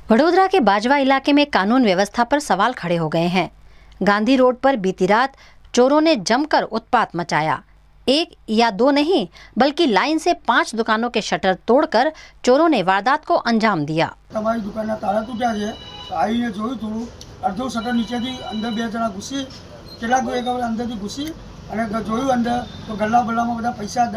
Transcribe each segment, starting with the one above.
वडोदरा के बाजवा इलाके में कानून व्यवस्था पर सवाल खड़े हो गए हैं। गांधी रोड पर बीती रात चोरों ने जमकर उत्पात मचाया। एक या दो नहीं बल्कि लाइन से 5 दुकानों के शटर तोड़कर चोरों ने वारदात को अंजाम दिया। તમારી દુકાનના તાળા તૂટ્યા છે, આવીને જોયું થોડું, અડધો શટર નીચેથી અંદર 2 જણા ઘૂસી, કેટલાક એક અંદરથી ઘૂસી અને જોયું અંદર તો ગલ્લા બલ્લામાં બધા પૈસા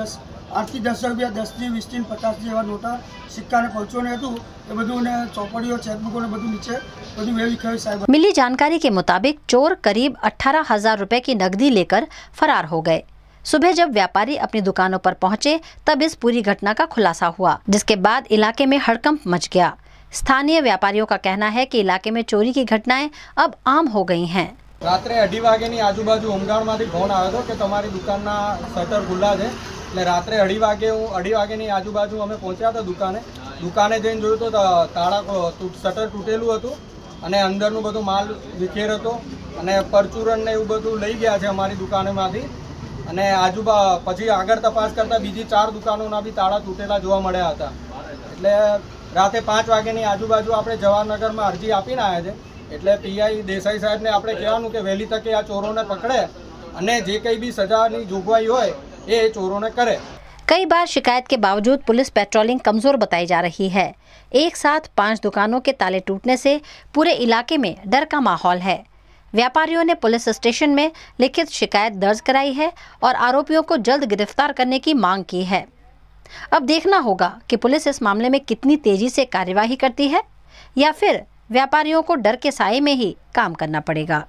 8 થી 10 રૂપિયા, 10 થી 20 થી 50 જેવા નોટા સિક્કાને પહોંચો ને હતું એ બધું ને ચોપડીઓ ચેકબુકો ને બધું નીચે બધું વેવી ખાઈ साहब। मिली जानकारी के मुताबिक चोर करीब 18,000 रुपए की नकदी लेकर फरार हो गए। सुबह जब व्यापारी अपनी दुकानों पर पहुंचे तब इस पूरी घटना का खुलासा हुआ, जिसके बाद इलाके में हड़कंप मच गया। स्थानीय व्यापारियों का कहना है कि इलाके में चोरी की घटनाएं अब आम हो गई हैं। रात्रे 2:30 वाग्यानी आजूबाजू होमगार्डमांथी फोन आव्यो હતો કે તમારી દુકાનના શટર ખુલ્લા છે। એટલે રાત્રે 2:30 વાગ્યાની आजूबाजू અમે પહોંચ્યા હતા દુકાને જઈને જોયું તો તાળા શટર તૂટેલું હતું અને અંદરનું બધું માલ વિખેર હતો અને પરચુરણ ને એવું બધું લઈ ગયા છે અમારી દુકાનેમાંથી। અને પછી આગળ તપાસ કરતા બીજી 4 દુકાનોના બી તાળા તૂટેલા જોવા મળ્યા હતા। એટલે રાતે 5 વાગ્યાની आजूबाजू આપણે જવાહરનગરમાં અરજી આપીને આવ્યા છે। એટલે પીઆઈ દેસાઈ સાહેબને આપણે કહેવાનું કે વહેલી તકે આ ચોરોને પકડે અને જે કંઈ બી સજાની જોગવાઈ હોય એ ચોરોને કરે। कई बार शिकायत के बावजूद पुलिस पेट्रोलिंग कमजोर बताई जा रही है। एक साथ 5 दुकानों के ताले टूटने से पूरे इलाके में डर का माहौल है। व्यापारियों ने पुलिस स्टेशन में लिखित शिकायत दर्ज कराई है और आरोपियों को जल्द गिरफ्तार करने की मांग की है। अब देखना होगा कि पुलिस इस मामले में कितनी तेजी से कार्यवाही करती है या फिर व्यापारियों को डर के साए में ही काम करना पड़ेगा।